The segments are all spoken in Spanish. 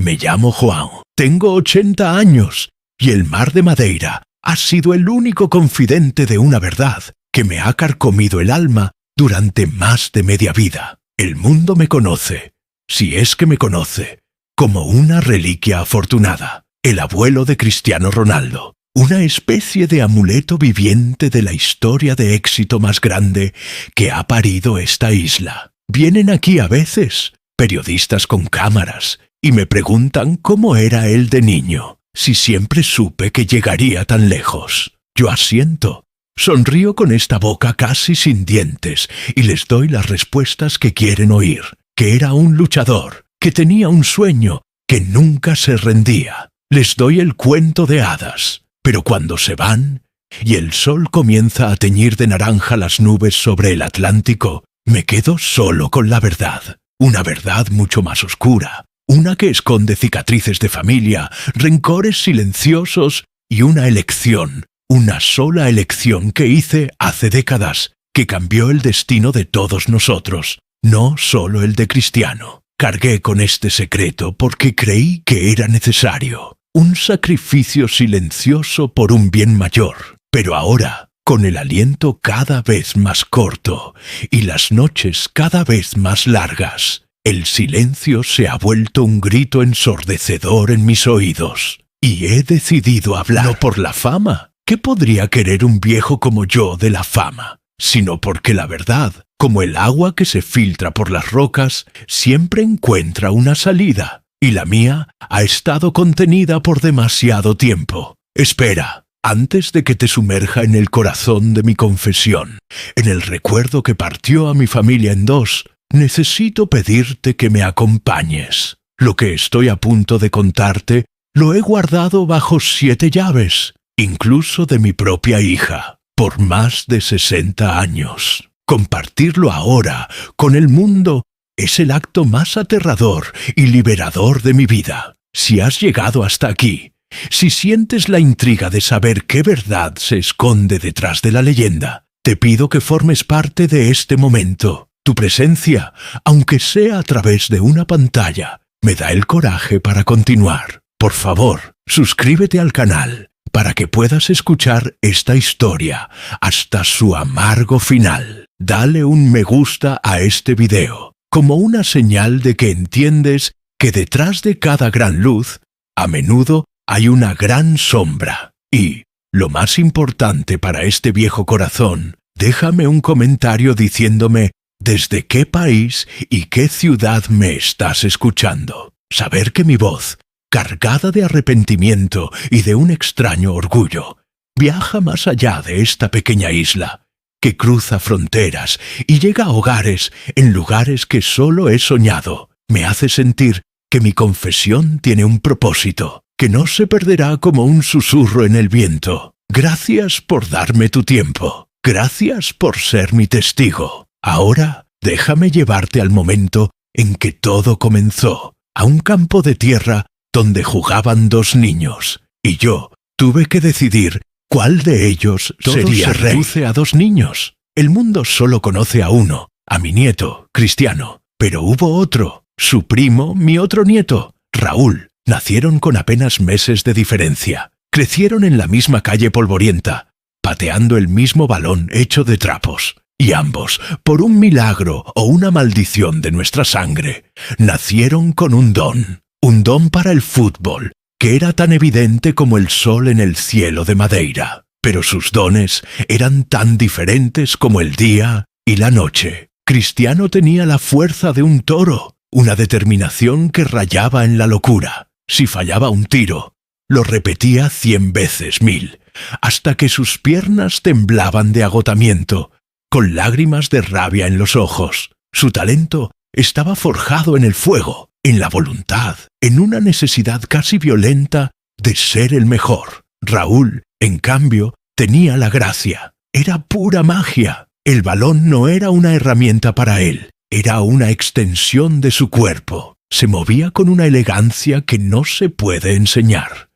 Me llamo João, tengo 80 años y el mar de Madeira ha sido el único confidente de una verdad que me ha carcomido el alma durante más de media vida. El mundo me conoce, si es que me conoce, como una reliquia afortunada, el abuelo de Cristiano Ronaldo, una especie de amuleto viviente de la historia de éxito más grande que ha parido esta isla. Vienen aquí a veces periodistas con cámaras y me preguntan cómo era él de niño, si siempre supe que llegaría tan lejos. Yo asiento, sonrío con esta boca casi sin dientes y les doy las respuestas que quieren oír, que era un luchador, que tenía un sueño, que nunca se rendía. Les doy el cuento de hadas, pero cuando se van y el sol comienza a teñir de naranja las nubes sobre el Atlántico, me quedo solo con la verdad, una verdad mucho más oscura, una que esconde cicatrices de familia, rencores silenciosos y una elección, una sola elección que hice hace décadas, que cambió el destino de todos nosotros, no solo el de Cristiano. Cargué con este secreto porque creí que era necesario, un sacrificio silencioso por un bien mayor. Pero ahora, con el aliento cada vez más corto y las noches cada vez más largas, el silencio se ha vuelto un grito ensordecedor en mis oídos. Y he decidido hablar, no por la fama. ¿Qué podría querer un viejo como yo de la fama? Sino porque la verdad, como el agua que se filtra por las rocas, siempre encuentra una salida. Y la mía ha estado contenida por demasiado tiempo. Espera, antes de que te sumerja en el corazón de mi confesión, en el recuerdo que partió a mi familia en dos, necesito pedirte que me acompañes. Lo que estoy a punto de contarte lo he guardado bajo 7 llaves, incluso de mi propia hija, por más de 60 años. Compartirlo ahora con el mundo es el acto más aterrador y liberador de mi vida. Si has llegado hasta aquí, si sientes la intriga de saber qué verdad se esconde detrás de la leyenda, te pido que formes parte de este momento. Tu presencia, aunque sea a través de una pantalla, me da el coraje para continuar. Por favor, suscríbete al canal para que puedas escuchar esta historia hasta su amargo final. Dale un me gusta a este video, como una señal de que entiendes que detrás de cada gran luz, a menudo hay una gran sombra. Y, lo más importante para este viejo corazón, déjame un comentario diciéndome desde qué país y qué ciudad me estás escuchando. Saber que mi voz, cargada de arrepentimiento y de un extraño orgullo, viaja más allá de esta pequeña isla, que cruza fronteras y llega a hogares en lugares que solo he soñado, me hace sentir que mi confesión tiene un propósito, que no se perderá como un susurro en el viento. Gracias por darme tu tiempo. Gracias por ser mi testigo. Ahora, déjame llevarte al momento en que todo comenzó, a un campo de tierra donde jugaban 2 niños, y yo tuve que decidir cuál de ellos sería rey. Reduce a 2 niños. El mundo solo conoce a uno, a mi nieto, Cristiano, pero hubo otro, su primo, mi otro nieto, Raúl. Nacieron con apenas meses de diferencia. Crecieron en la misma calle polvorienta, pateando el mismo balón hecho de trapos. Y ambos, por un milagro o una maldición de nuestra sangre, nacieron con un don para el fútbol, que era tan evidente como el sol en el cielo de Madeira. Pero sus dones eran tan diferentes como el día y la noche. Cristiano tenía la fuerza de un toro, una determinación que rayaba en la locura. Si fallaba un tiro, lo repetía 100 veces 1000, hasta que sus piernas temblaban de agotamiento, con lágrimas de rabia en los ojos. Su talento estaba forjado en el fuego, en la voluntad, en una necesidad casi violenta de ser el mejor. Raúl, en cambio, tenía la gracia. Era pura magia. El balón no era una herramienta para él, era una extensión de su cuerpo. Se movía con una elegancia que no se puede enseñar.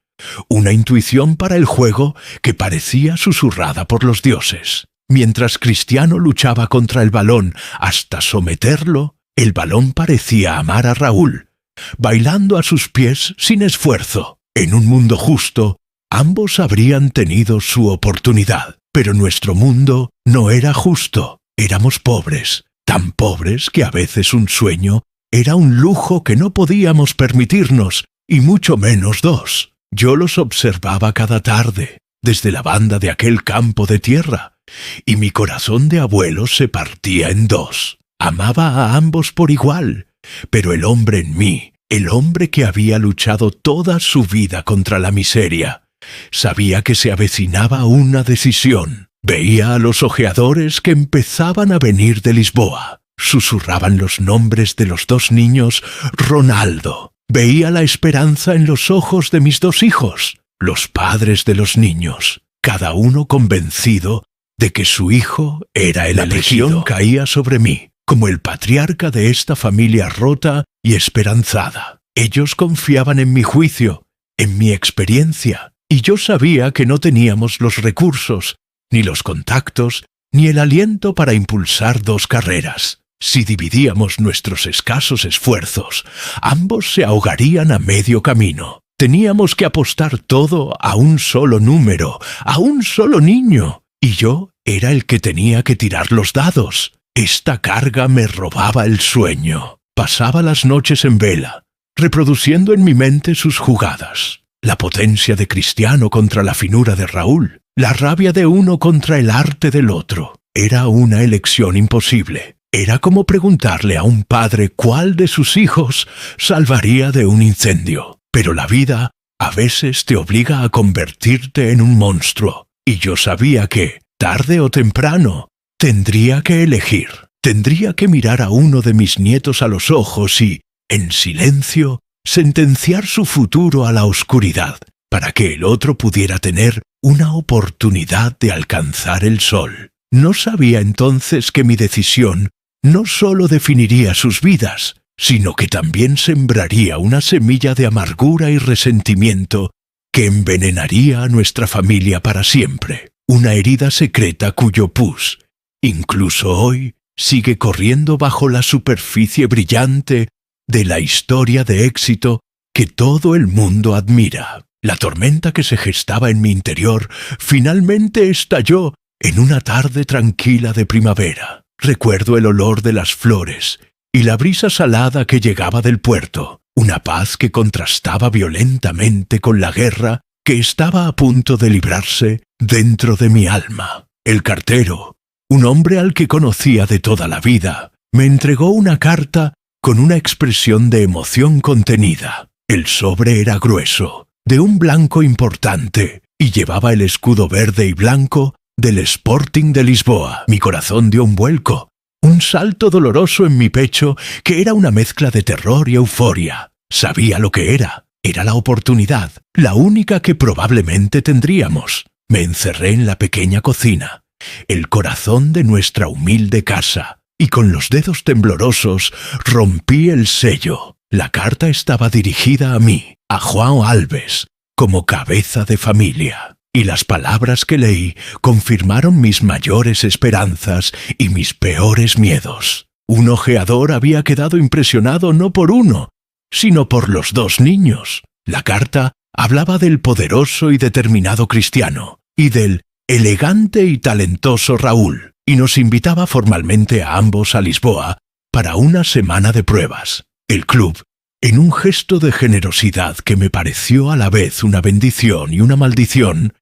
Una intuición para el juego que parecía susurrada por los dioses. Mientras Cristiano luchaba contra el balón hasta someterlo, el balón parecía amar a Raúl. bailando a sus pies sin esfuerzo. En un mundo justo, ambos habrían tenido su oportunidad. Pero nuestro mundo no era justo. Éramos pobres, tan pobres que a veces un sueño era un lujo que no podíamos permitirnos, y mucho menos dos. Yo los observaba cada tarde, desde la banda de aquel campo de tierra, y mi corazón de abuelo se partía en dos. Amaba a ambos por igual, pero el hombre en mí, el hombre que había luchado toda su vida contra la miseria, sabía que se avecinaba una decisión. Veía a los ojeadores que empezaban a venir de Lisboa. Susurraban los nombres de los dos niños Ronaldo. Veía la esperanza en los ojos de mis dos hijos, los padres de los niños, cada uno convencido de que su hijo era el elegido. La presión caía sobre mí, como el patriarca de esta familia rota y esperanzada. Ellos confiaban en mi juicio, en mi experiencia, y yo sabía que no teníamos los recursos, ni los contactos, ni el aliento para impulsar dos carreras. Si dividíamos nuestros escasos esfuerzos, ambos se ahogarían a medio camino. Teníamos que apostar todo a un solo número, a un solo niño, y yo era el que tenía que tirar los dados. Esta carga me robaba el sueño. Pasaba las noches en vela, reproduciendo en mi mente sus jugadas. La potencia de Cristiano contra la finura de Raúl, la rabia de uno contra el arte del otro. Era una elección imposible. Era como preguntarle a un padre cuál de sus hijos salvaría de un incendio. Pero la vida a veces te obliga a convertirte en un monstruo. Y yo sabía que, tarde o temprano, tendría que elegir. Tendría que mirar a uno de mis nietos a los ojos y, en silencio, sentenciar su futuro a la oscuridad, para que el otro pudiera tener una oportunidad de alcanzar el sol. No sabía entonces que mi decisión no solo definiría sus vidas, sino que también sembraría una semilla de amargura y resentimiento que envenenaría a nuestra familia para siempre. Una herida secreta cuyo pus, incluso hoy, sigue corriendo bajo la superficie brillante de la historia de éxito que todo el mundo admira. La tormenta que se gestaba en mi interior finalmente estalló en una tarde tranquila de primavera. Recuerdo el olor de las flores y la brisa salada que llegaba del puerto, una paz que contrastaba violentamente con la guerra que estaba a punto de librarse dentro de mi alma. El cartero, un hombre al que conocía de toda la vida, me entregó una carta con una expresión de emoción contenida. El sobre era grueso, de un blanco importante, y llevaba el escudo verde y blanco del Sporting de Lisboa. Mi corazón dio un vuelco, un salto doloroso en mi pecho que era una mezcla de terror y euforia. Sabía lo que era. Era la oportunidad, la única que probablemente tendríamos. Me encerré en la pequeña cocina, el corazón de nuestra humilde casa, y con los dedos temblorosos rompí el sello. La carta estaba dirigida a mí, a João Alves, como cabeza de familia. Y las palabras que leí confirmaron mis mayores esperanzas y mis peores miedos. Un ojeador había quedado impresionado no por uno, sino por los dos niños. La carta hablaba del poderoso y determinado Cristiano, y del elegante y talentoso Raúl, y nos invitaba formalmente a ambos a Lisboa para una semana de pruebas. El club, en un gesto de generosidad que me pareció a la vez una bendición y una maldición,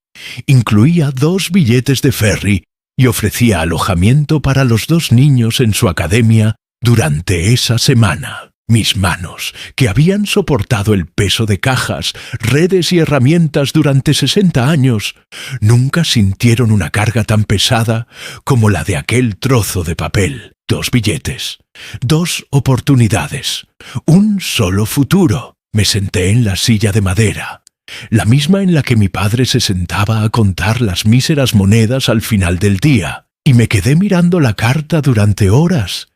incluía 2 billetes de ferry y ofrecía alojamiento para los 2 niños en su academia durante esa semana. Mis manos, que habían soportado el peso de cajas, redes y herramientas durante 60 años, nunca sintieron una carga tan pesada como la de aquel trozo de papel. 2 billetes, 2 oportunidades, un solo futuro. Me senté en la silla de madera, la misma en la que mi padre se sentaba a contar las míseras monedas al final del día, y me quedé mirando la carta durante horas,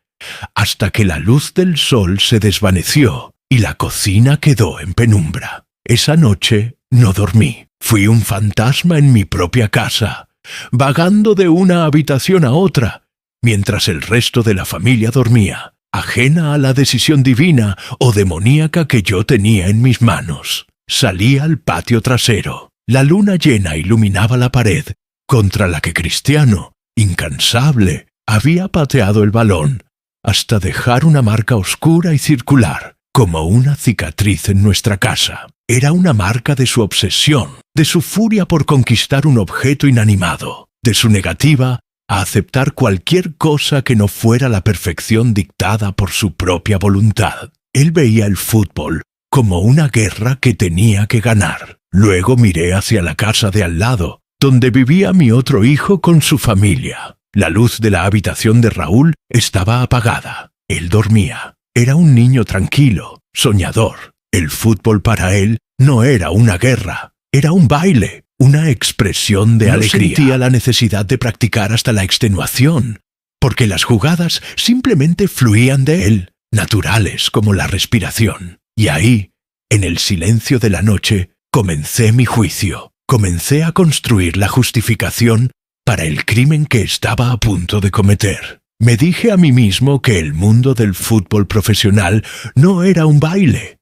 hasta que la luz del sol se desvaneció y la cocina quedó en penumbra. Esa noche no dormí. Fui un fantasma en mi propia casa, vagando de una habitación a otra, mientras el resto de la familia dormía. ajena a la decisión divina o demoníaca que yo tenía en mis manos. Salí al patio trasero. La luna llena iluminaba la pared contra la que Cristiano, incansable, había pateado el balón, hasta dejar una marca oscura y circular, como una cicatriz en nuestra casa. Era una marca de su obsesión, de su furia por conquistar un objeto inanimado, de su negativa a aceptar cualquier cosa que no fuera la perfección dictada por su propia voluntad. Él veía el fútbol como una guerra que tenía que ganar. Luego miré hacia la casa de al lado, donde vivía mi otro hijo con su familia. La luz de la habitación de Raúl estaba apagada. Él dormía. Era un niño tranquilo, soñador. El fútbol para él no era una guerra, era un baile, una expresión de alegría. Sentía la necesidad de practicar hasta la extenuación, porque las jugadas simplemente fluían de él, naturales como la respiración. Y ahí, en el silencio de la noche, comencé mi juicio. Comencé a construir la justificación para el crimen que estaba a punto de cometer. Me dije a mí mismo que el mundo del fútbol profesional no era un baile.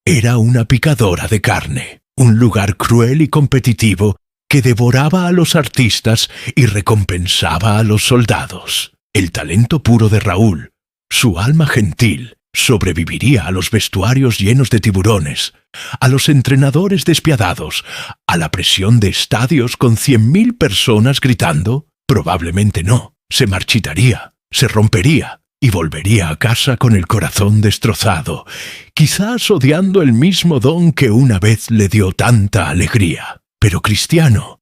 Era una picadora de carne, un lugar cruel y competitivo que devoraba a los artistas y recompensaba a los soldados. El talento puro de Raúl, su alma gentil, sobreviviría a los vestuarios llenos de tiburones, a los entrenadores despiadados, a la presión de estadios con 100.000 personas gritando. Probablemente no, se marchitaría, se rompería y volvería a casa con el corazón destrozado, quizás odiando el mismo don que una vez le dio tanta alegría. Pero Cristiano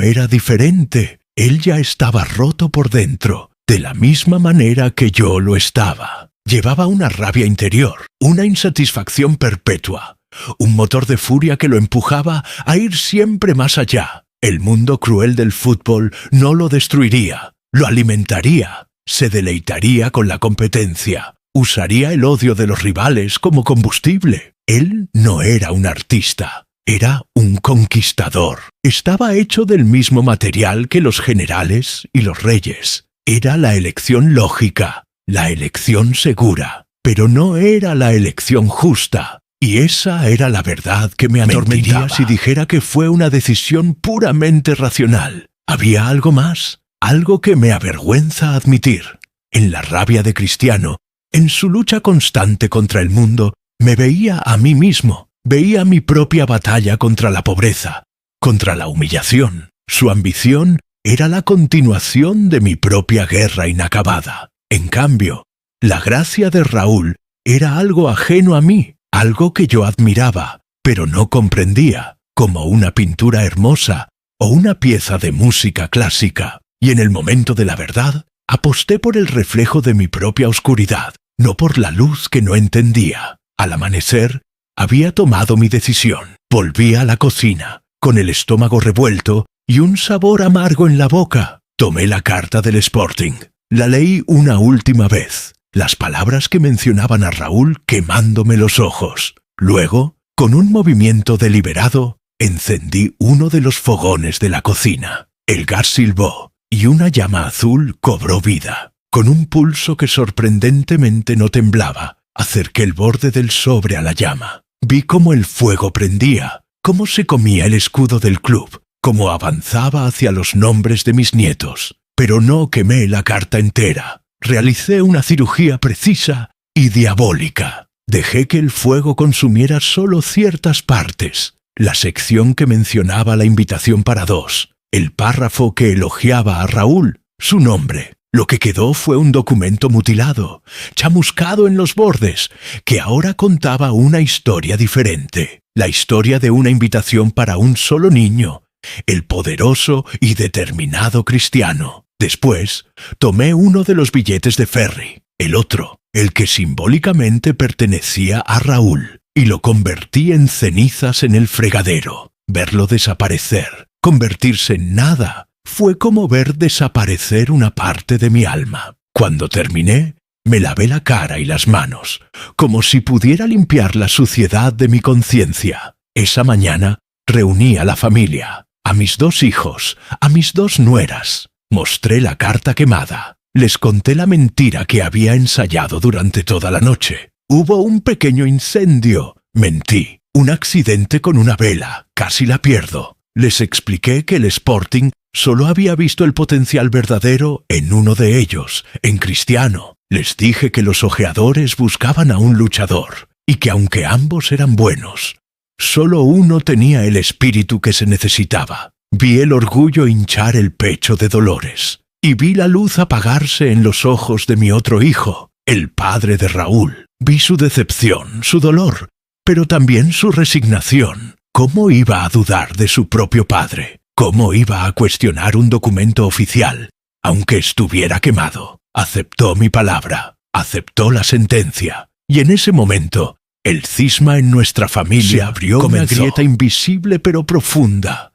era diferente. Él ya estaba roto por dentro, de la misma manera que yo lo estaba. Llevaba una rabia interior, una insatisfacción perpetua, un motor de furia que lo empujaba a ir siempre más allá. El mundo cruel del fútbol no lo destruiría, lo alimentaría, se deleitaría con la competencia, usaría el odio de los rivales como combustible. Él no era un artista, era un conquistador. Estaba hecho del mismo material que los generales y los reyes. Era la elección lógica, la elección segura, pero no era la elección justa. Y esa era la verdad que me atormentaría si dijera que fue una decisión puramente racional. Había algo más, algo que me avergüenza admitir. En la rabia de Cristiano, en su lucha constante contra el mundo, me veía a mí mismo, veía mi propia batalla contra la pobreza, contra la humillación. Su ambición era la continuación de mi propia guerra inacabada. En cambio, la gracia de Raúl era algo ajeno a mí, algo que yo admiraba, pero no comprendía, como una pintura hermosa o una pieza de música clásica. Y en el momento de la verdad, aposté por el reflejo de mi propia oscuridad, no por la luz que no entendía. Al amanecer, había tomado mi decisión. Volví a la cocina, con el estómago revuelto y un sabor amargo en la boca. Tomé la carta del Sporting. La leí una última vez, las palabras que mencionaban a Raúl quemándome los ojos. Luego, con un movimiento deliberado, encendí uno de los fogones de la cocina. El gas silbó y una llama azul cobró vida. Con un pulso que sorprendentemente no temblaba, acerqué el borde del sobre a la llama. Vi cómo el fuego prendía, cómo se comía el escudo del club, cómo avanzaba hacia los nombres de mis nietos. Pero no quemé la carta entera. Realicé una cirugía precisa y diabólica. Dejé que el fuego consumiera solo ciertas partes. La sección que mencionaba la invitación para dos, el párrafo que elogiaba a Raúl, su nombre. Lo que quedó fue un documento mutilado, chamuscado en los bordes, que ahora contaba una historia diferente. La historia de una invitación para un solo niño, el poderoso y determinado Cristiano. Después, tomé uno de los billetes de ferry, el otro, el que simbólicamente pertenecía a Raúl, y lo convertí en cenizas en el fregadero. Verlo desaparecer, convertirse en nada, fue como ver desaparecer una parte de mi alma. Cuando terminé, me lavé la cara y las manos, como si pudiera limpiar la suciedad de mi conciencia. Esa mañana reuní a la familia, a mis 2 hijos, a mis 2 nueras. Mostré la carta quemada. Les conté la mentira que había ensayado durante toda la noche. Hubo un pequeño incendio. Mentí. Un accidente con una vela. Casi la pierdo. Les expliqué que el Sporting solo había visto el potencial verdadero en uno de ellos, en Cristiano. Les dije que los ojeadores buscaban a un luchador, y que aunque ambos eran buenos, solo uno tenía el espíritu que se necesitaba. Vi el orgullo hinchar el pecho de Dolores, y vi la luz apagarse en los ojos de mi otro hijo, el padre de Raúl. Vi su decepción, su dolor, pero también su resignación. ¿Cómo iba a dudar de su propio padre? ¿Cómo iba a cuestionar un documento oficial, aunque estuviera quemado? Aceptó mi palabra, aceptó la sentencia, y en ese momento el cisma en nuestra familia abrió una grieta invisible pero profunda,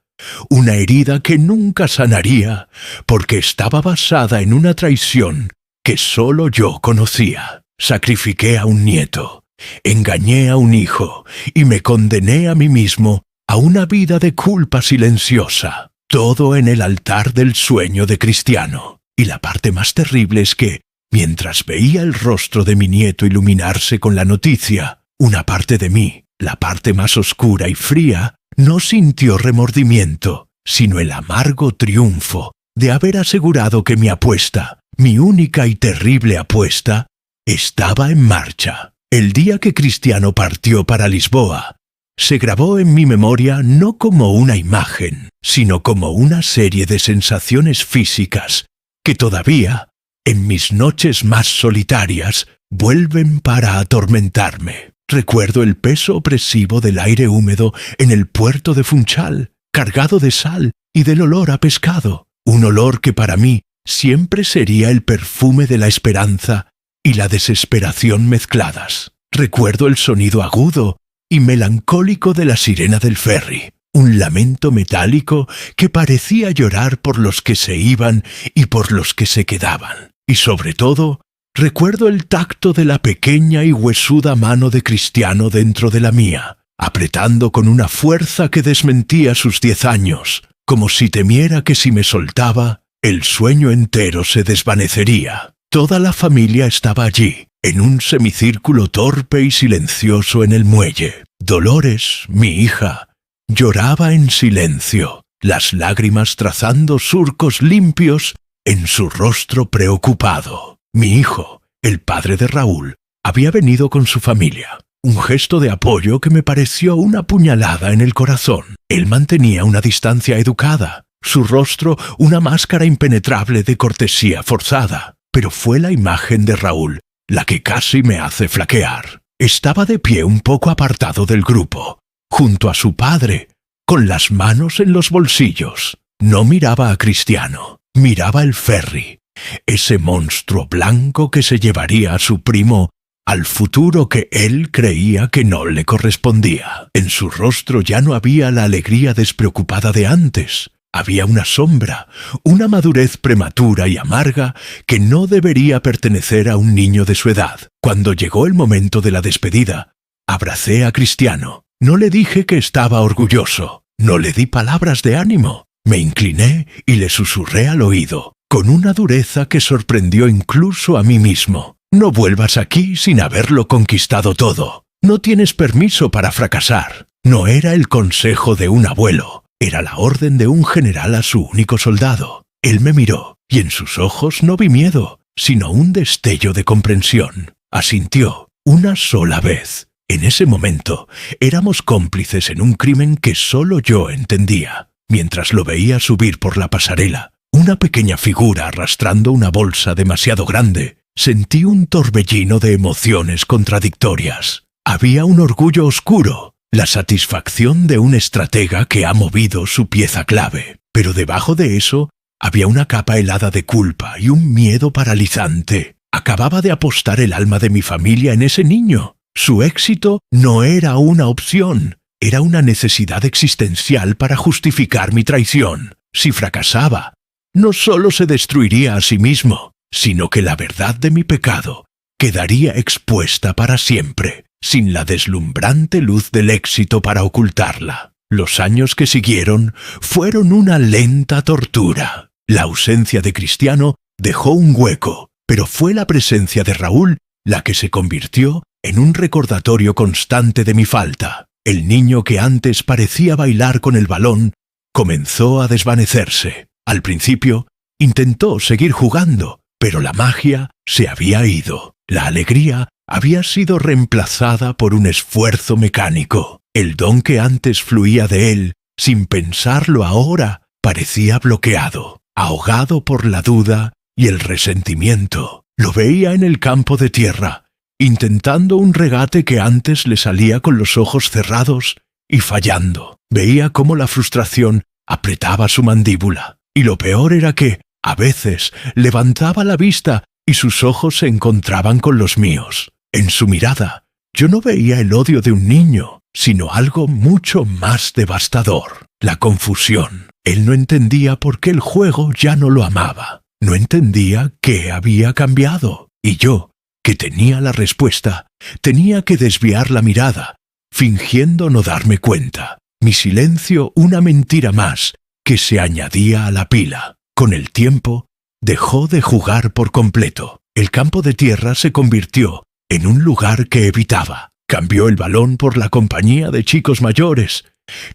una herida que nunca sanaría porque estaba basada en una traición que solo yo conocía. Sacrifiqué a un nieto, engañé a un hijo y me condené a mí mismo a una vida de culpa silenciosa, todo en el altar del sueño de Cristiano. Y la parte más terrible es que, mientras veía el rostro de mi nieto iluminarse con la noticia, una parte de mí, la parte más oscura y fría, no sintió remordimiento, sino el amargo triunfo de haber asegurado que mi apuesta, mi única y terrible apuesta, estaba en marcha. El día que Cristiano partió para Lisboa, se grabó en mi memoria no como una imagen, sino como una serie de sensaciones físicas que todavía, en mis noches más solitarias, vuelven para atormentarme. Recuerdo el peso opresivo del aire húmedo en el puerto de Funchal, cargado de sal y del olor a pescado, un olor que para mí siempre sería el perfume de la esperanza y la desesperación mezcladas. Recuerdo el sonido agudo y melancólico de la sirena del ferry, un lamento metálico que parecía llorar por los que se iban y por los que se quedaban. Y sobre todo, recuerdo el tacto de la pequeña y huesuda mano de Cristiano dentro de la mía, apretando con una fuerza que desmentía sus 10 años, como si temiera que si me soltaba, el sueño entero se desvanecería. Toda la familia estaba allí, en un semicírculo torpe y silencioso en el muelle. Dolores, mi hija, lloraba en silencio, las lágrimas trazando surcos limpios en su rostro preocupado. Mi hijo, el padre de Raúl, había venido con su familia. Un gesto de apoyo que me pareció una puñalada en el corazón. Él mantenía una distancia educada, su rostro una máscara impenetrable de cortesía forzada. Pero fue la imagen de Raúl la que casi me hace flaquear. Estaba de pie un poco apartado del grupo, junto a su padre, con las manos en los bolsillos. No miraba a Cristiano, miraba el ferry, ese monstruo blanco que se llevaría a su primo al futuro que él creía que no le correspondía. En su rostro ya no había la alegría despreocupada de antes. Había una sombra, una madurez prematura y amarga que no debería pertenecer a un niño de su edad. Cuando llegó el momento de la despedida, abracé a Cristiano. No le dije que estaba orgulloso, no le di palabras de ánimo. Me incliné y le susurré al oído, con una dureza que sorprendió incluso a mí mismo. No vuelvas aquí sin haberlo conquistado todo. No tienes permiso para fracasar. No era el consejo de un abuelo. Era la orden de un general a su único soldado. Él me miró, y en sus ojos no vi miedo, sino un destello de comprensión. Asintió, una sola vez. En ese momento, éramos cómplices en un crimen que solo yo entendía. Mientras lo veía subir por la pasarela, una pequeña figura arrastrando una bolsa demasiado grande, sentí un torbellino de emociones contradictorias. Había un orgullo oscuro, la satisfacción de un estratega que ha movido su pieza clave. Pero debajo de eso había una capa helada de culpa y un miedo paralizante. Acababa de apostar el alma de mi familia en ese niño. Su éxito no era una opción, era una necesidad existencial para justificar mi traición. Si fracasaba, no solo se destruiría a sí mismo, sino que la verdad de mi pecado quedaría expuesta para siempre, sin la deslumbrante luz del éxito para ocultarla. Los años que siguieron fueron una lenta tortura. La ausencia de Cristiano dejó un hueco, pero fue la presencia de Raúl la que se convirtió en un recordatorio constante de mi falta. El niño que antes parecía bailar con el balón comenzó a desvanecerse. Al principio, intentó seguir jugando, pero la magia se había ido. La alegría había sido reemplazada por un esfuerzo mecánico. El don que antes fluía de él, sin pensarlo ahora, parecía bloqueado, ahogado por la duda y el resentimiento. Lo veía en el campo de tierra, intentando un regate que antes le salía con los ojos cerrados y fallando. Veía cómo la frustración apretaba su mandíbula. Y lo peor era que, a veces, levantaba la vista y sus ojos se encontraban con los míos. En su mirada, yo no veía el odio de un niño, sino algo mucho más devastador: la confusión. Él no entendía por qué el juego ya no lo amaba. No entendía qué había cambiado. Y yo, que tenía la respuesta, tenía que desviar la mirada, fingiendo no darme cuenta. Mi silencio una mentira más que se añadía a la pila. Con el tiempo, dejó de jugar por completo. El campo de tierra se convirtió en un lugar que evitaba. Cambió el balón por la compañía de chicos mayores,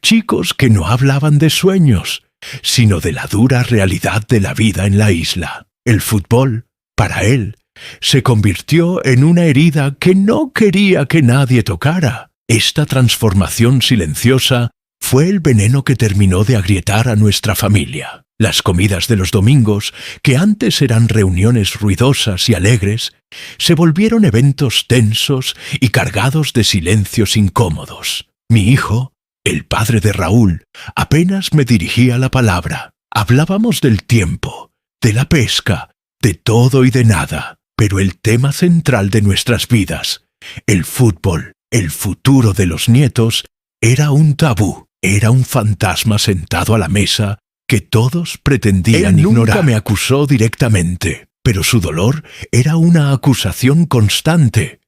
chicos que no hablaban de sueños, sino de la dura realidad de la vida en la isla. El fútbol, para él, se convirtió en una herida que no quería que nadie tocara. Esta transformación silenciosa fue el veneno que terminó de agrietar a nuestra familia. Las comidas de los domingos, que antes eran reuniones ruidosas y alegres, se volvieron eventos tensos y cargados de silencios incómodos. Mi hijo, el padre de Raúl, apenas me dirigía la palabra. Hablábamos del tiempo, de la pesca, de todo y de nada, pero el tema central de nuestras vidas, el fútbol, el futuro de los nietos, era un tabú. Era un fantasma sentado a la mesa que todos pretendían ignorar. Nunca me acusó directamente, pero su dolor era una acusación constante.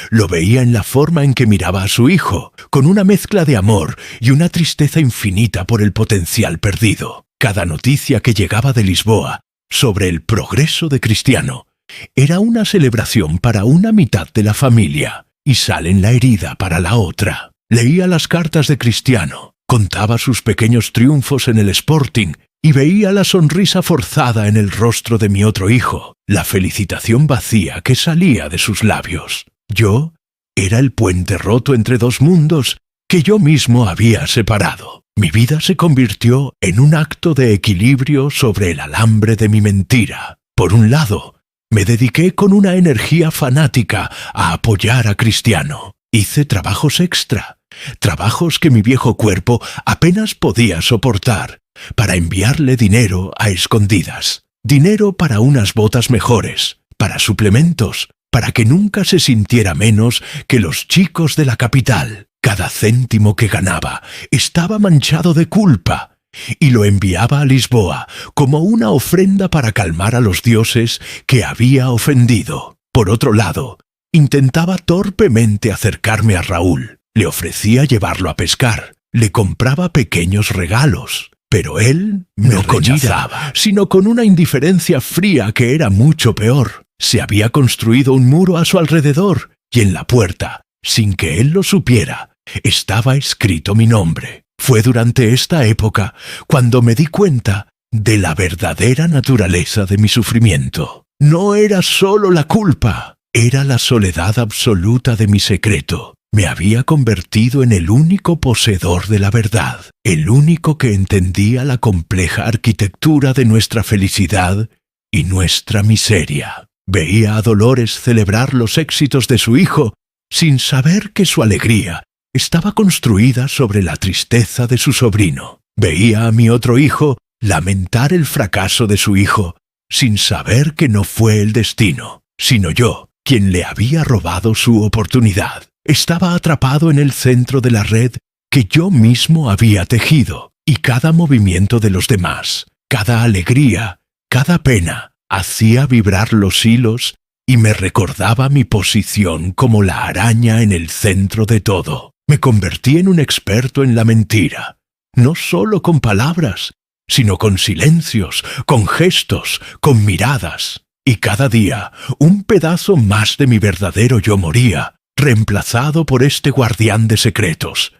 Lo veía en la forma en que miraba a su hijo, con una mezcla de amor y una tristeza infinita por el potencial perdido. Cada noticia que llegaba de Lisboa sobre el progreso de Cristiano era una celebración para una mitad de la familia y sal en la herida para la otra. Leía las cartas de Cristiano, contaba sus pequeños triunfos en el Sporting y veía la sonrisa forzada en el rostro de mi otro hijo, la felicitación vacía que salía de sus labios. Yo era el puente roto entre dos mundos que yo mismo había separado. Mi vida se convirtió en un acto de equilibrio sobre el alambre de mi mentira. Por un lado, me dediqué con una energía fanática a apoyar a Cristiano. Hice trabajos extra, trabajos que mi viejo cuerpo apenas podía soportar, para enviarle dinero a escondidas. Dinero para unas botas mejores, para suplementos, para que nunca se sintiera menos que los chicos de la capital. Cada céntimo que ganaba estaba manchado de culpa, y lo enviaba a Lisboa como una ofrenda para calmar a los dioses que había ofendido. Por otro lado, intentaba torpemente acercarme a Raúl. Le ofrecía llevarlo a pescar, le compraba pequeños regalos, pero él no con ira, sino con una indiferencia fría que era mucho peor. Se había construido un muro a su alrededor, y en la puerta, sin que él lo supiera, estaba escrito mi nombre. Fue durante esta época cuando me di cuenta de la verdadera naturaleza de mi sufrimiento. No era solo la culpa, era la soledad absoluta de mi secreto. Me había convertido en el único poseedor de la verdad, el único que entendía la compleja arquitectura de nuestra felicidad y nuestra miseria. Veía a Dolores celebrar los éxitos de su hijo, sin saber que su alegría estaba construida sobre la tristeza de su sobrino. Veía a mi otro hijo lamentar el fracaso de su hijo, sin saber que no fue el destino, sino yo, quien le había robado su oportunidad. Estaba atrapado en el centro de la red que yo mismo había tejido, y cada movimiento de los demás, cada alegría, cada pena, hacía vibrar los hilos y me recordaba mi posición como la araña en el centro de todo. Me convertí en un experto en la mentira, no solo con palabras, sino con silencios, con gestos, con miradas. Y cada día un pedazo más de mi verdadero yo moría, reemplazado por este guardián de secretos,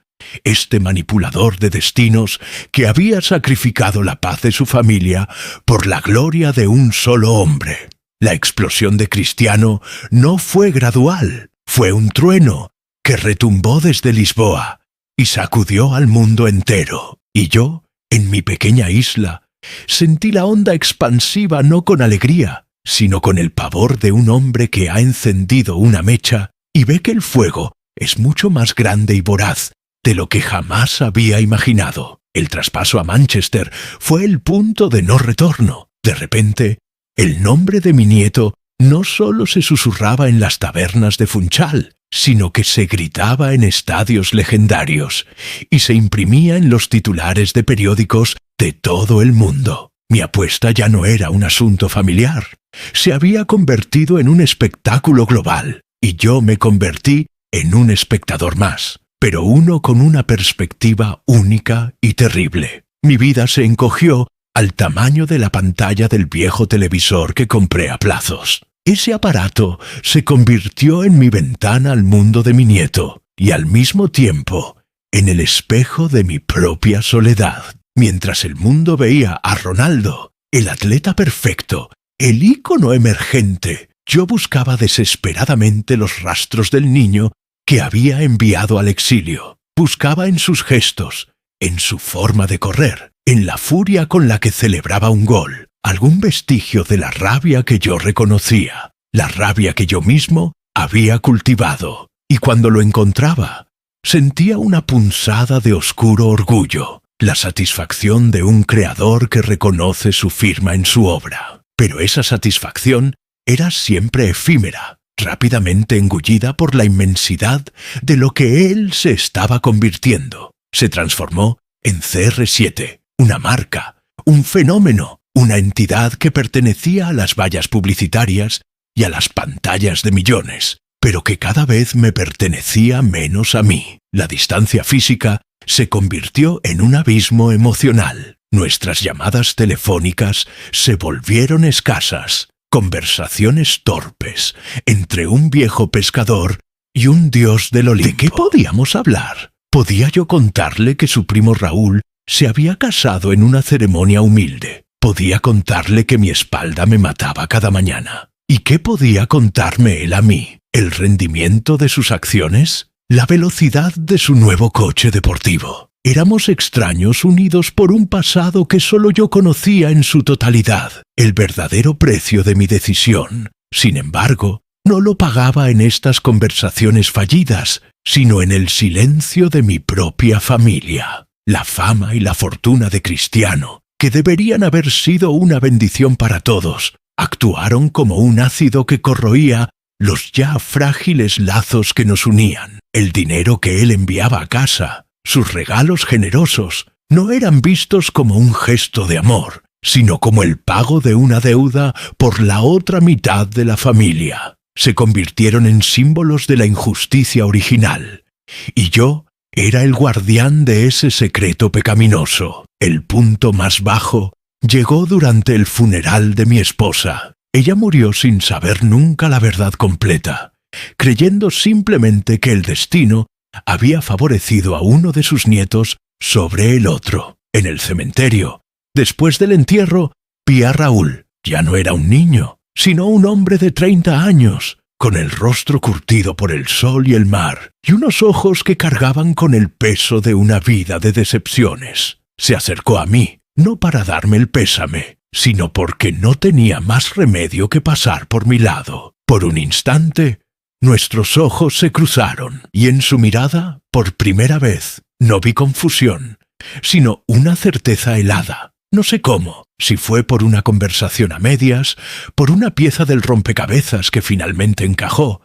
este manipulador de destinos que había sacrificado la paz de su familia por la gloria de un solo hombre. La explosión de Cristiano no fue gradual, fue un trueno que retumbó desde Lisboa y sacudió al mundo entero. Y yo, en mi pequeña isla, sentí la onda expansiva no con alegría, sino con el pavor de un hombre que ha encendido una mecha y ve que el fuego es mucho más grande y voraz de lo que jamás había imaginado. El traspaso a Manchester fue el punto de no retorno. De repente, el nombre de mi nieto no solo se susurraba en las tabernas de Funchal, sino que se gritaba en estadios legendarios y se imprimía en los titulares de periódicos de todo el mundo. Mi apuesta ya no era un asunto familiar, se había convertido en un espectáculo global, y yo me convertí en un espectador más, pero uno con una perspectiva única y terrible. Mi vida se encogió al tamaño de la pantalla del viejo televisor que compré a plazos. Ese aparato se convirtió en mi ventana al mundo de mi nieto, y al mismo tiempo en el espejo de mi propia soledad. Mientras el mundo veía a Ronaldo, el atleta perfecto, el ícono emergente, yo buscaba desesperadamente los rastros del niño que había enviado al exilio. Buscaba en sus gestos, en su forma de correr, en la furia con la que celebraba un gol, algún vestigio de la rabia que yo reconocía, la rabia que yo mismo había cultivado. Y cuando lo encontraba, sentía una punzada de oscuro orgullo, la satisfacción de un creador que reconoce su firma en su obra. Pero esa satisfacción era siempre efímera, rápidamente engullida por la inmensidad de lo que él se estaba convirtiendo. Se transformó en CR7, una marca, un fenómeno, una entidad que pertenecía a las vallas publicitarias y a las pantallas de millones, pero que cada vez me pertenecía menos a mí. La distancia física se convirtió en un abismo emocional. Nuestras llamadas telefónicas se volvieron escasas, conversaciones torpes entre un viejo pescador y un dios del Olimpo. ¿De qué podíamos hablar? Podía yo contarle que su primo Raúl se había casado en una ceremonia humilde. Podía contarle que mi espalda me mataba cada mañana. ¿Y qué podía contarme él a mí? ¿El rendimiento de sus acciones? ¿La velocidad de su nuevo coche deportivo? Éramos extraños unidos por un pasado que solo yo conocía en su totalidad. El verdadero precio de mi decisión, sin embargo, no lo pagaba en estas conversaciones fallidas, sino en el silencio de mi propia familia. La fama y la fortuna de Cristiano, que deberían haber sido una bendición para todos, actuaron como un ácido que corroía los ya frágiles lazos que nos unían. El dinero que él enviaba a casa, sus regalos generosos, no eran vistos como un gesto de amor, sino como el pago de una deuda por la otra mitad de la familia. Se convirtieron en símbolos de la injusticia original, y yo era el guardián de ese secreto pecaminoso. El punto más bajo llegó durante el funeral de mi esposa. Ella murió sin saber nunca la verdad completa, creyendo simplemente que el destino había favorecido a uno de sus nietos sobre el otro. En el cementerio, después del entierro, vi a Raúl. Ya no era un niño, sino un hombre de 30 años, con el rostro curtido por el sol y el mar, y unos ojos que cargaban con el peso de una vida de decepciones. Se acercó a mí, no para darme el pésame, sino porque no tenía más remedio que pasar por mi lado. Por un instante, nuestros ojos se cruzaron, y en su mirada, por primera vez, no vi confusión, sino una certeza helada. No sé cómo, si fue por una conversación a medias, por una pieza del rompecabezas que finalmente encajó,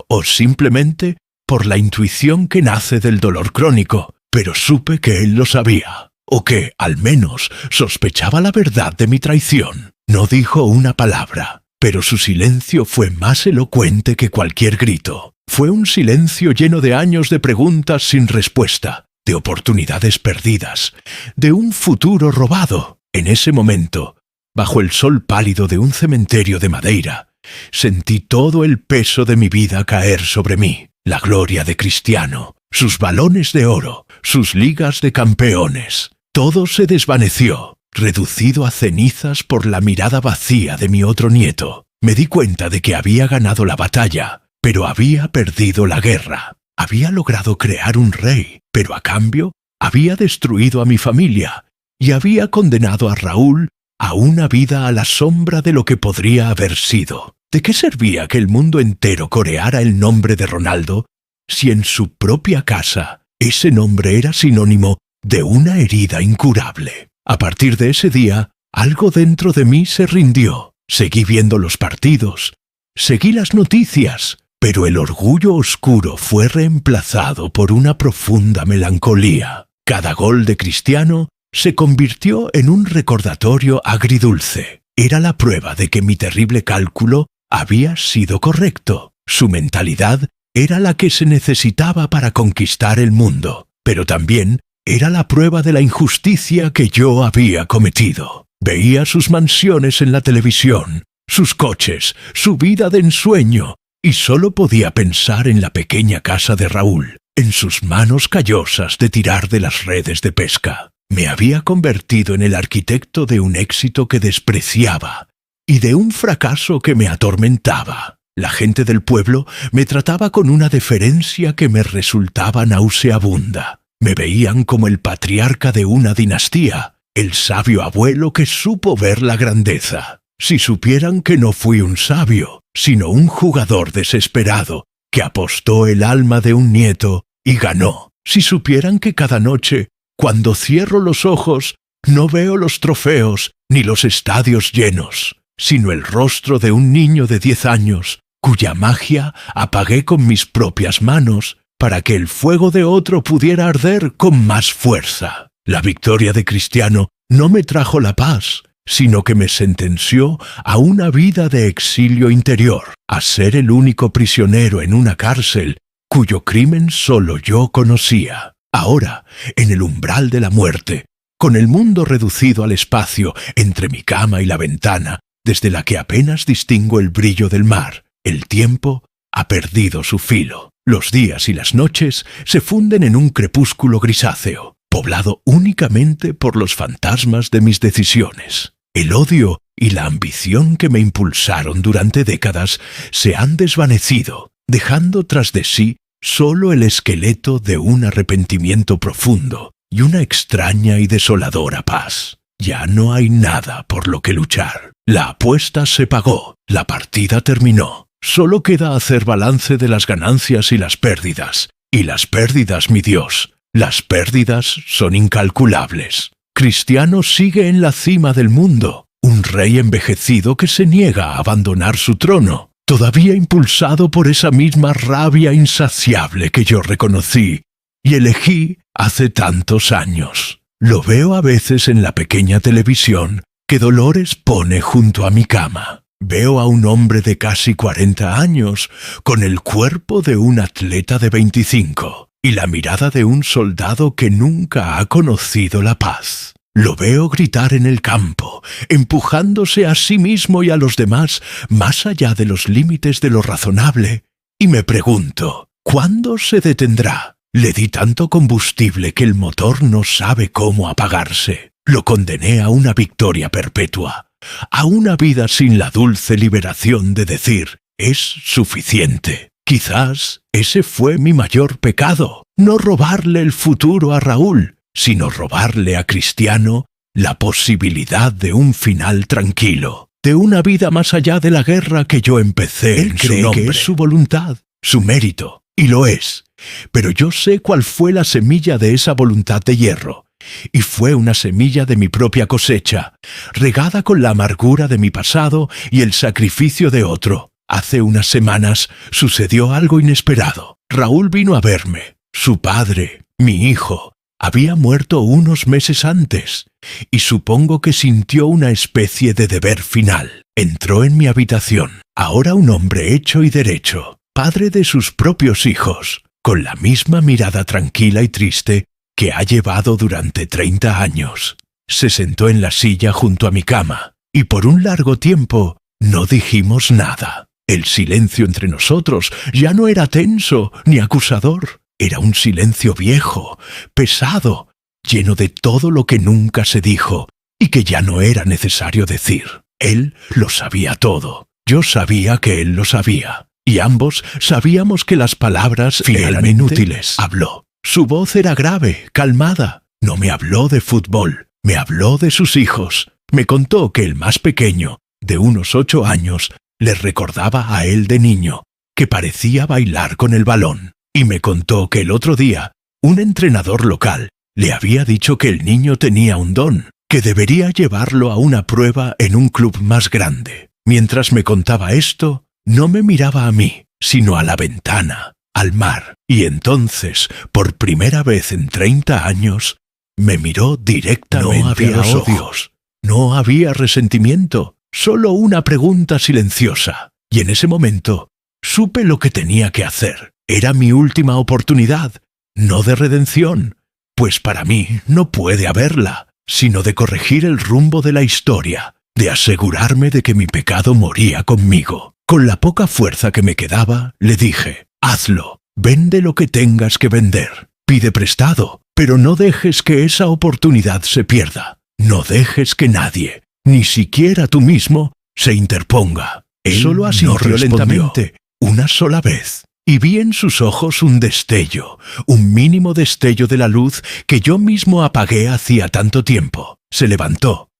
o simplemente por la intuición que nace del dolor crónico, pero supe que él lo sabía, o que, al menos, sospechaba la verdad de mi traición. No dijo una palabra, pero su silencio fue más elocuente que cualquier grito. Fue un silencio lleno de años de preguntas sin respuesta, de oportunidades perdidas, de un futuro robado. En ese momento, bajo el sol pálido de un cementerio de Madeira, sentí todo el peso de mi vida caer sobre mí. La gloria de Cristiano, sus balones de oro, sus ligas de campeones. Todo se desvaneció, reducido a cenizas por la mirada vacía de mi otro nieto. Me di cuenta de que había ganado la batalla, pero había perdido la guerra. Había logrado crear un rey, pero a cambio había destruido a mi familia y había condenado a Raúl a una vida a la sombra de lo que podría haber sido. ¿De qué servía que el mundo entero coreara el nombre de Ronaldo si en su propia casa ese nombre era sinónimo de una herida incurable? A partir de ese día, algo dentro de mí se rindió. Seguí viendo los partidos, seguí las noticias, pero el orgullo oscuro fue reemplazado por una profunda melancolía. Cada gol de Cristiano se convirtió en un recordatorio agridulce. Era la prueba de que mi terrible cálculo había sido correcto. Su mentalidad era la que se necesitaba para conquistar el mundo, pero también era la prueba de la injusticia que yo había cometido. Veía sus mansiones en la televisión, sus coches, su vida de ensueño, y solo podía pensar en la pequeña casa de Raúl, en sus manos callosas de tirar de las redes de pesca. Me había convertido en el arquitecto de un éxito que despreciaba y de un fracaso que me atormentaba. La gente del pueblo me trataba con una deferencia que me resultaba nauseabunda. Me veían como el patriarca de una dinastía, el sabio abuelo que supo ver la grandeza. Si supieran que no fui un sabio, sino un jugador desesperado que apostó el alma de un nieto y ganó. Si supieran que cada noche, cuando cierro los ojos, no veo los trofeos ni los estadios llenos, sino el rostro de un niño de 10 años, cuya magia apagué con mis propias manos para que el fuego de otro pudiera arder con más fuerza. La victoria de Cristiano no me trajo la paz, sino que me sentenció a una vida de exilio interior, a ser el único prisionero en una cárcel cuyo crimen solo yo conocía. Ahora, en el umbral de la muerte, con el mundo reducido al espacio entre mi cama y la ventana, desde la que apenas distingo el brillo del mar, el tiempo ha perdido su filo. Los días y las noches se funden en un crepúsculo grisáceo, poblado únicamente por los fantasmas de mis decisiones. El odio y la ambición que me impulsaron durante décadas se han desvanecido, dejando tras de sí solo el esqueleto de un arrepentimiento profundo y una extraña y desoladora paz. Ya no hay nada por lo que luchar. La apuesta se pagó, la partida terminó. Solo queda hacer balance de las ganancias y las pérdidas. Y las pérdidas, mi Dios, las pérdidas son incalculables. Cristiano sigue en la cima del mundo, un rey envejecido que se niega a abandonar su trono, todavía impulsado por esa misma rabia insaciable que yo reconocí y elegí hace tantos años. Lo veo a veces en la pequeña televisión que Dolores pone junto a mi cama. Veo a un hombre de casi 40 años con el cuerpo de un atleta de 25 y la mirada de un soldado que nunca ha conocido la paz. Lo veo gritar en el campo, empujándose a sí mismo y a los demás más allá de los límites de lo razonable, y me pregunto, ¿cuándo se detendrá? Le di tanto combustible que el motor no sabe cómo apagarse. Lo condené a una victoria perpetua, a una vida sin la dulce liberación de decir, es suficiente. Quizás ese fue mi mayor pecado, no robarle el futuro a Raúl, sino robarle a Cristiano la posibilidad de un final tranquilo, de una vida más allá de la guerra que yo empecé en su nombre. Él cree que es su voluntad, su mérito, y lo es, pero yo sé cuál fue la semilla de esa voluntad de hierro, y fue una semilla de mi propia cosecha, regada con la amargura de mi pasado y el sacrificio de otro. Hace unas semanas sucedió algo inesperado. Raúl vino a verme. Su padre, mi hijo, había muerto unos meses antes, y supongo que sintió una especie de deber final. Entró en mi habitación, ahora un hombre hecho y derecho, padre de sus propios hijos, con la misma mirada tranquila y triste que ha llevado durante 30 años. se sentó en la silla junto a mi cama, y por un largo tiempo no dijimos nada. El silencio entre nosotros ya no era tenso ni acusador. Era un silencio viejo, pesado, lleno de todo lo que nunca se dijo y que ya no era necesario decir. Él lo sabía todo. Yo sabía que él lo sabía. Y ambos sabíamos que las palabras eran inútiles. Habló. Su voz era grave, calmada. No me habló de fútbol. Me habló de sus hijos. Me contó que el más pequeño, de unos 8 años, le recordaba a él de niño, que parecía bailar con el balón. Y me contó que el otro día, un entrenador local le había dicho que el niño tenía un don, que debería llevarlo a una prueba en un club más grande. Mientras me contaba esto, no me miraba a mí, sino a la ventana, al mar, y entonces, por primera vez en 30 años, me miró directamente a los ojos. No había resentimiento, solo una pregunta silenciosa, y en ese momento supe lo que tenía que hacer. Era mi última oportunidad, no de redención, pues para mí no puede haberla, sino de corregir el rumbo de la historia, de asegurarme de que mi pecado moría conmigo. Con la poca fuerza que me quedaba, le dije: hazlo, vende lo que tengas que vender, pide prestado, pero no dejes que esa oportunidad se pierda. No dejes que nadie, ni siquiera tú mismo, se interponga. Él solo asintió lentamente, una sola vez, y vi en sus ojos un destello, un mínimo destello de la luz que yo mismo apagué hacía tanto tiempo. Se levantó,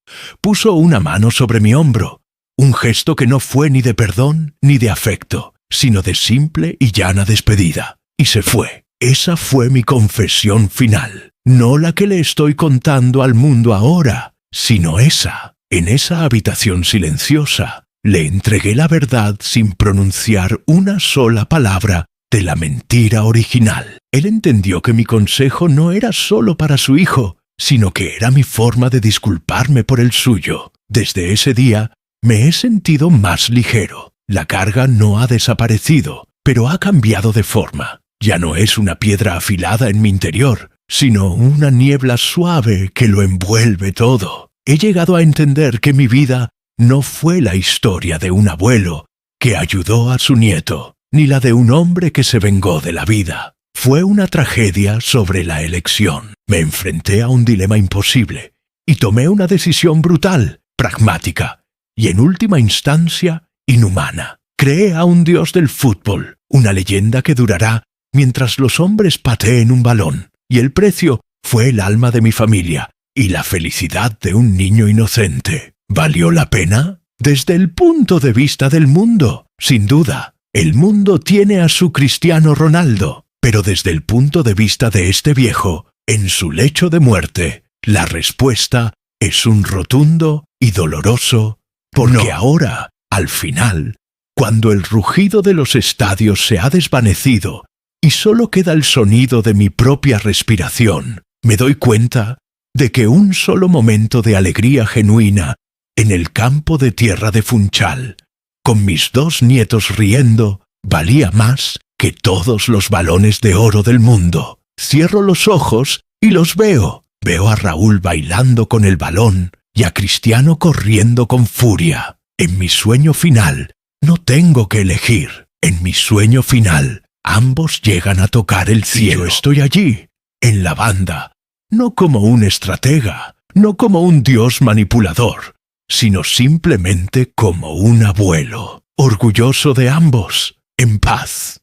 puso una mano sobre mi hombro, un gesto que no fue ni de perdón ni de afecto, sino de simple y llana despedida, y se fue. Esa fue mi confesión final, no la que le estoy contando al mundo ahora, sino esa. En esa habitación silenciosa, le entregué la verdad sin pronunciar una sola palabra de la mentira original. Él entendió que mi consejo no era solo para su hijo, sino que era mi forma de disculparme por el suyo. Desde ese día me he sentido más ligero. La carga no ha desaparecido, pero ha cambiado de forma. Ya no es una piedra afilada en mi interior, sino una niebla suave que lo envuelve todo. He llegado a entender que mi vida no fue la historia de un abuelo que ayudó a su nieto, ni la de un hombre que se vengó de la vida. Fue una tragedia sobre la elección. Me enfrenté a un dilema imposible y tomé una decisión brutal, pragmática y en última instancia inhumana. Creé a un dios del fútbol, una leyenda que durará mientras los hombres pateen un balón, y el precio fue el alma de mi familia y la felicidad de un niño inocente. ¿Valió la pena? Desde el punto de vista del mundo, sin duda. El mundo tiene a su Cristiano Ronaldo, pero desde el punto de vista de este viejo, en su lecho de muerte, la respuesta es un rotundo y doloroso porque no. Ahora, al final, cuando el rugido de los estadios se ha desvanecido y solo queda el sonido de mi propia respiración, me doy cuenta de que un solo momento de alegría genuina en el campo de tierra de Funchal, con mis 2 nietos riendo, valía más que todos los balones de oro del mundo. Cierro los ojos y los veo. Veo a Raúl bailando con el balón y a Cristiano corriendo con furia. En mi sueño final no tengo que elegir. En mi sueño final ambos llegan a tocar el cielo. Yo estoy allí, en la banda, no como un estratega, no como un dios manipulador, sino simplemente como un abuelo, orgulloso de ambos, en paz.